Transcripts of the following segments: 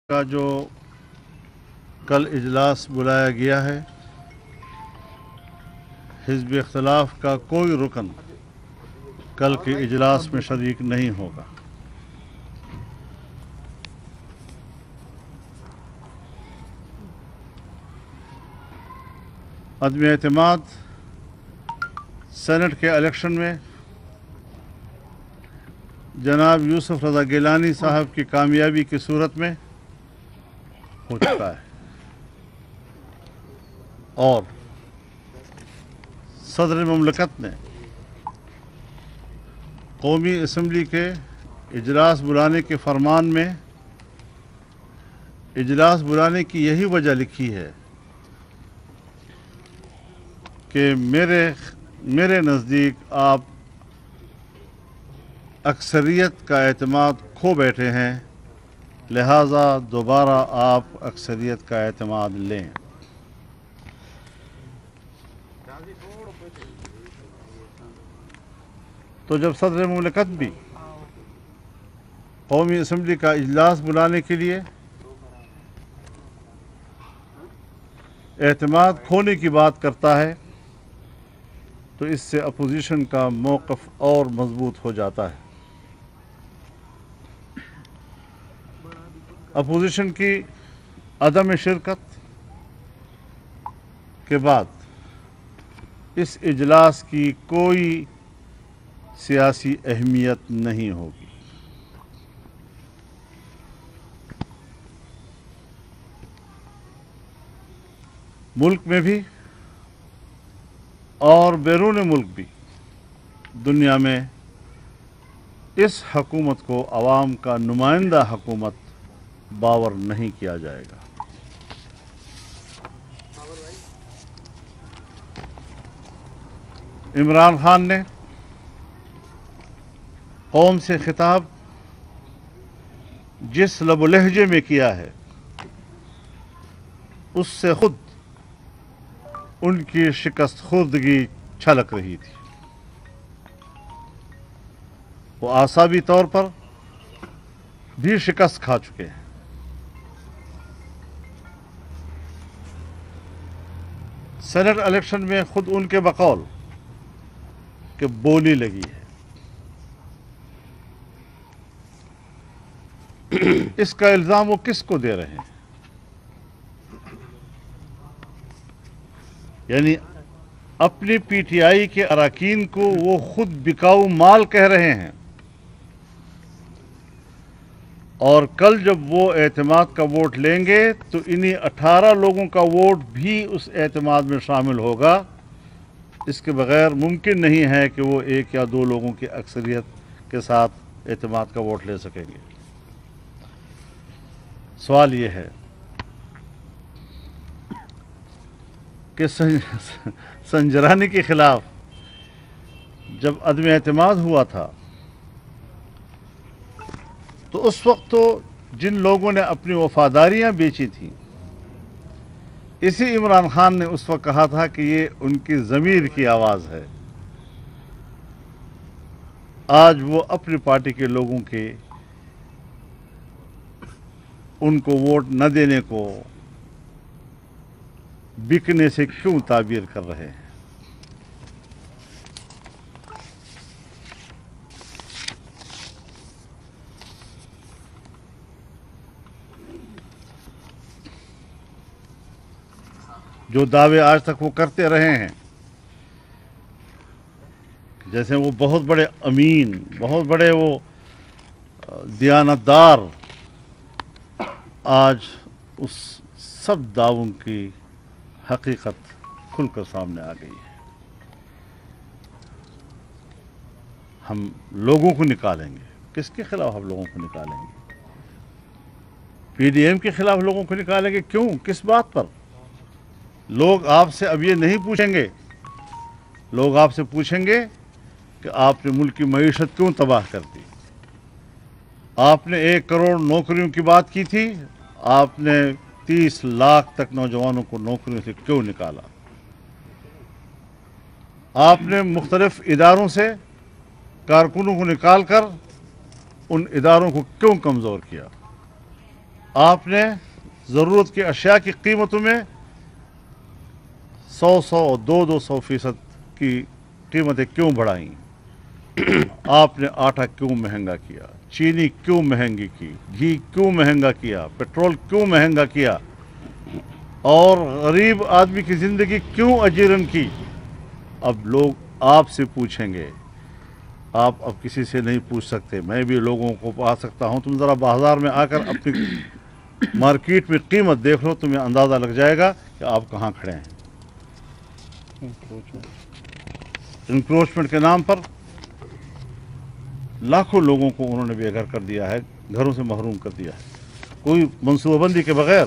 کا جو کل اجلاس بلایا گیا ہے، حزب اختلاف کا کوئی رکن کل کے اجلاس میں شریک نہیں ہوگا۔ عدم اعتماد سینٹ کے الیکشن میں جناب یوسف رضا گیلانی صاحب کی کامیابی کی صورت میں ہو چکا ہے، اور صدر مملکت نے قومی اسمبلی کے اجلاس بلانے کے فرمان میں اجلاس بلانے کی یہی وجہ لکھی ہے کہ میرے نزدیک آپ اکثریت کا اعتماد کھو بیٹھے ہیں، لہٰذا دوبارہ آپ اکثریت کا اعتماد لیں۔ تو جب صدر مملکت بھی قومی اسمبلی کا اجلاس بلانے کے لیے اعتماد کھونے کی بات کرتا ہے تو اس سے اپوزیشن کا موقف اور مضبوط ہو جاتا ہے۔ اپوزیشن کی عدم شرکت کے بعد اس اجلاس کی کوئی سیاسی اہمیت نہیں ہوگی۔ ملک میں بھی اور بیرون ملک بھی دنیا میں اس حکومت کو عوام کا نمائندہ حکومت باور نہیں کیا جائے گا۔ عمران خان نے قوم سے خطاب جس لب و لہجے میں کیا ہے، اس سے خود ان کی شکست خوردگی چھلک رہی تھی۔ وہ اعصابی طور پر بھی شکست کھا چکے ہیں۔ سینٹ الیکشن میں خود ان کے بقول کہ بولی لگی ہے۔ اس کا الزام وہ کس کو دے رہے ہیں؟ یعنی اپنی پی ٹی آئی کے اراکین کو وہ خود بکاؤ مال کہہ رہے ہیں، اور کل جب وہ اعتماد کا ووٹ لیں گے تو انہی 18 لوگوں کا ووٹ بھی اس اعتماد میں شامل ہوگا۔ اس کے بغیر ممکن نہیں ہے کہ وہ 1 یا 2 لوگوں کی اکثریت کے ساتھ اعتماد کا ووٹ لے سکیں گے۔ سوال یہ ہے کہ سنجرانی کے خلاف جب عدم اعتماد ہوا تھا تو اس وقت تو جن لوگوں نے اپنی وفاداریاں بیچی تھیں، اسی عمران خان نے اس وقت کہا تھا کہ یہ ان کی ضمیر کی آواز ہے۔ آج وہ اپنی پارٹی کے لوگوں کے ان کو ووٹ نہ دینے کو بکنے سے کیوں تعبیر کر رہے ہیں؟ جو دعوے آج تک وہ کرتے رہے ہیں، جیسے وہ بہت بڑے امین، بہت بڑے وہ دیانتدار، آج اس سب دعووں کی حقیقت کھل کر سامنے آ گئی ہے۔ ہم لوگوں کو نکالیں گے۔ کس کے خلاف ہم لوگوں کو نکالیں گے؟ پی ڈی ایم کے خلاف لوگوں کو نکالیں گے؟ کیوں؟ کس بات پر؟ لوگ آپ سے اب یہ نہیں پوچھیں گے، لوگ آپ سے پوچھیں گے کہ آپ نے ملک کی معیشت کیوں تباہ کر دی؟ آپ نے 1 کروڑ نوکریوں کی بات کی تھی، آپ نے 30 لاکھ تک نوجوانوں کو نوکریوں سے کیوں نکالا؟ آپ نے مختلف اداروں سے کارکنوں کو نکال کر ان اداروں کو کیوں کمزور کیا؟ آپ نے ضرورت کی اشیاء کی قیمتوں میں 100 اور 200% کی قیمتیں کیوں بڑھائیں؟ آپ نے آٹا کیوں مہنگا کیا، چینی کیوں مہنگی کی، گھی کیوں مہنگا کیا، پیٹرول کیوں مہنگا کیا، اور غریب آدمی کی زندگی کیوں اجیرن کی؟ اب لوگ آپ سے پوچھیں گے، آپ اب کسی سے نہیں پوچھ سکتے۔ میں بھی لوگوں کو آ سکتا ہوں، تم ذرا بازار میں آ کر اپنی مارکیٹ میں قیمت دیکھ لو، تمہیں اندازہ لگ جائے گا کہ آپ کہاں کھڑے ہیں۔ انکروچمنٹ کے نام پر لاکھوں لوگوں کو انہوں نے بے گھر کر دیا ہے، گھروں سے محروم کر دیا ہے، کوئی منصوبہ بندی کے بغیر۔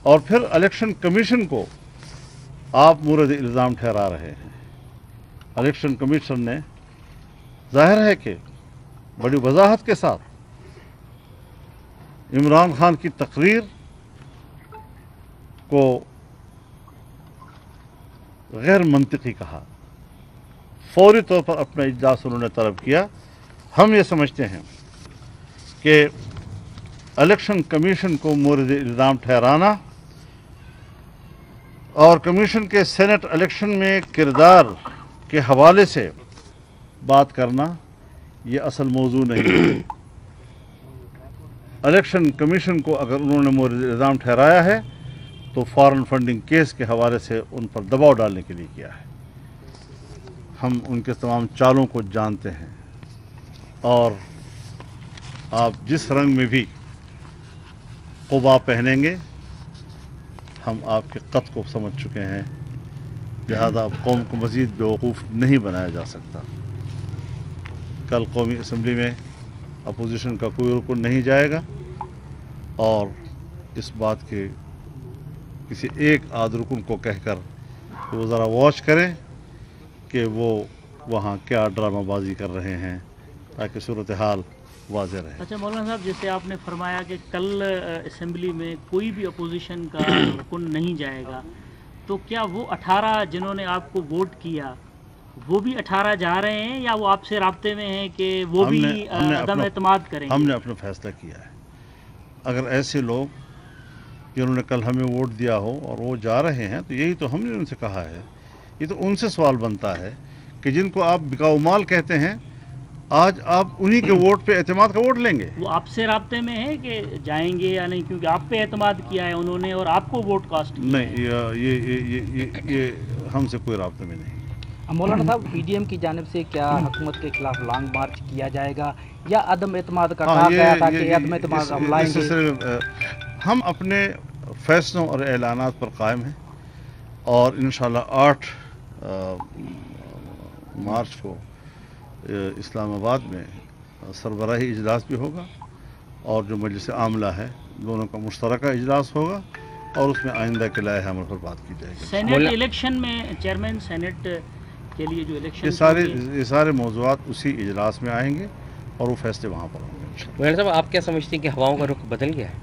اور پھر الیکشن کمیشن کو آپ مورد الزام ٹھہرا رہے ہیں۔ الیکشن کمیشن نے ظاہر ہے کہ بڑی وضاحت کے ساتھ عمران خان کی تقریر کو غیر منطقی کہا، فوری طور پر اپنا اجلاس انہوں نے طلب کیا۔ ہم یہ سمجھتے ہیں کہ الیکشن کمیشن کو مورد الزام ٹھہرانا اور کمیشن کے سینٹ الیکشن میں کردار کے حوالے سے بات کرنا یہ اصل موضوع نہیں ہے۔ الیکشن کمیشن کو اگر انہوں نے مورد الزام ٹھہرایا ہے تو فارن فنڈنگ کیس کے حوالے سے ان پر دباؤ ڈالنے کے لیے کیا ہے۔ ہم ان کے تمام چالوں کو جانتے ہیں، اور آپ جس رنگ میں بھی قبا پہنیں گے ہم آپ کے قد کو سمجھ چکے ہیں، لہذا اب قوم کو مزید بیوقوف نہیں بنایا جا سکتا۔ کل قومی اسمبلی میں اپوزیشن کا کوئی رکن نہیں جائے گا، اور اس بات کے کسی ایک آدھ رکن کو کہہ کر کہ وہ ذرا واچ کریں کہ وہ وہاں کیا ڈرامہ بازی کر رہے ہیں، تاکہ صورتحال واضح رہے۔ اچھا مولانا صاحب، جیسے آپ نے فرمایا کہ کل اسمبلی میں کوئی بھی اپوزیشن کا رکن نہیں جائے گا، تو کیا وہ 18 جنہوں نے آپ کو ووٹ کیا وہ بھی 18 جا رہے ہیں، یا وہ آپ سے رابطے میں ہیں کہ وہ بھی عدم اعتماد کریں گے؟ ہم نے اپنا فیصلہ کیا ہے۔ اگر ایسے لوگ جنہوں نے کل ہمیں ووٹ دیا ہو اور وہ جا رہے ہیں تو یہی تو ہم نے ان سے کہا ہے، یہ تو ان سے سوال بنتا ہے کہ جن کو آپ بکاؤ مال کہتے ہیں، آج آپ انہی کے ووٹ پہ اعتماد کا ووٹ لیں گے؟ وہ آپ سے رابطے میں ہیں کہ جائیں گے یا نہیں، کیونکہ آپ پہ اعتماد کیا ہے انہوں نے اور آپ کو ووٹ کاسٹ کیا ہے؟ نہیں، یہ ہم سے کوئی رابطے میں نہیں۔ مولانا صاحب، پی ڈی ایم کی جانب سے کیا حکومت کے خلاف لانگ مارچ کیا جائے گا، یا عدم اعتماد کا کہا گیا تھا کہ عدم اعتماد ہم لائیں گے؟ ہم اپنے فیصلوں اور اعلانات پر قائم ہیں، اور انشاءاللہ 8 مارچ کو اسلام آباد میں سربراہی اجلاس بھی ہوگا، اور جو مجلس عاملہ ہے دونوں کا مشترکہ اجلاس ہوگا، اور اس میں آئندہ کے لائحہ عمل پر بات کی جائے گی۔ سینٹ الیکشن میں چیئرمین سینٹ کے لیے جو الیکشن یہ سارے موضوعات اسی اجلاس میں آئیں گے، اور وہ فیصلے وہاں پر ہوں گے۔ مولانا صاحب، آپ کیا سمجھتے ہیں کہ ہواؤں کا رخ بدل گیا ہے؟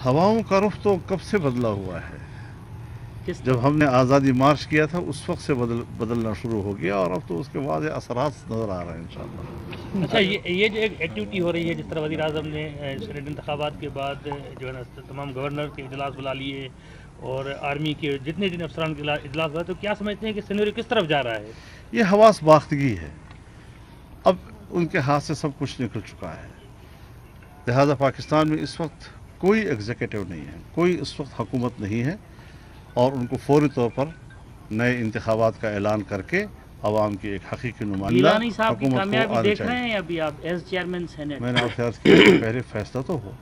ہواؤں کا رخ تو کب سے بدلا ہوا ہے؟ جب ہم نے آزادی مارچ کیا تھا اس وقت سے بدلنا شروع ہو گیا، اور اب تو اس کے واضح اثرات نظر آ رہے ہیں انشاءاللہ۔ اچھا، یہ جو ایک ایکٹیویٹی ہو رہی ہے، جس طرح وزیر اعظم نے سینیٹ انتخابات کے بعد جو ہے نا تمام گورنر کے اجلاس بلا لیے، اور آرمی کے جتنے افسران کے اجلاس ہوا، تو کیا سمجھتے ہیں کہ سینیریو کس طرف جا رہا ہے؟ یہ حواس باختگی ہے، اب ان کے ہاتھ سے سب کچھ نکل چکا ہے، لہذا پاکستان میں اس وقت کوئی ایگزیکٹو نہیں ہے، کوئی اس وقت حکومت نہیں ہے، اور ان کو فوری طور پر نئے انتخابات کا اعلان کر کے عوام کی ایک حقیقی نمائندہ گیلانی صاحب کی حکومت کو کامیابی آنا دیکھ رہے چاہیے۔ ہیں ابھی آپ ایز چیئرمین سینٹ؟ میں نے آپ سے عرض کیا کہ پہلے فیصلہ تو ہو،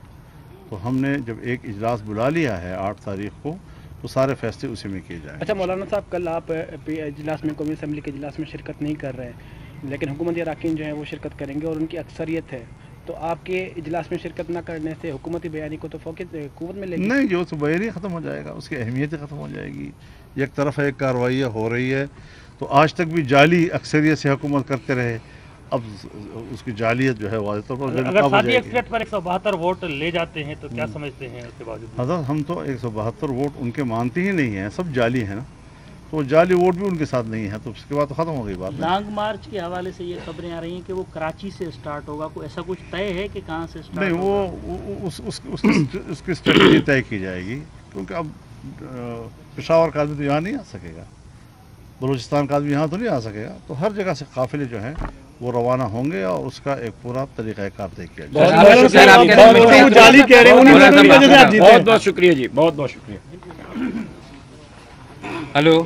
تو ہم نے جب ایک اجلاس بلا لیا ہے 8 تاریخ کو، تو سارے فیصلے اسی میں کیے جائیں گے۔ اچھا مولانا صاحب، کل آپ اجلاس میں قومی اسمبلی کے اجلاس میں شرکت نہیں کر رہے ہیں، لیکن حکومتی اراکین جو ہیں وہ شرکت کریں گے اور ان کی اکثریت ہے، تو آپ کے اجلاس میں شرکت نہ کرنے سے حکومتی بیانی کو تو فوقیت قوت میں لے گی؟ نہیں، جو تو بیانی ختم ہو جائے گا، اس کی اہمیت ہی ختم ہو جائے گی۔ ایک طرف ایک کارروائیاں ہو رہی ہے، تو آج تک بھی جعلی اکثریت سے حکومت کرتے رہے، اب اس کی جعلیت جو ہے واضح طور پر اگر ساتھی اکثریت پر 172 ووٹ لے جاتے ہیں تو کیا سمجھتے ہیں اس کے باوجود؟ حضرت، ہم تو 172 ووٹ ان کے مانتے ہی نہیں ہیں، سب جعلی ہیں نا، تو جعلی ووٹ بھی ان کے ساتھ نہیں ہے، تو اس کے بعد تو ختم ہو گئی بات. لانگ مارچ کے حوالے سے یہ خبریں آ رہی ہیں کہ وہ کراچی سے اسٹارٹ ہوگا، کوئی ایسا کچھ طے ہے کہ کہاں سے اسٹارٹ نہیں، ہوگا؟ اس کی اسٹریٹجی طے کی جائے گی، کیونکہ اب پشاور کا آدمی تو یہاں نہیں آ سکے گا، بلوچستان کا آدمی یہاں تو نہیں آ سکے گا، تو ہر جگہ سے قافلے جو ہیں وہ روانہ ہوں گے اور اس کا ایک پورا طریقہ کار طے کیا جائے گا. بہت بہت شکریہ جی، بہت بہت شکریہ. ہلو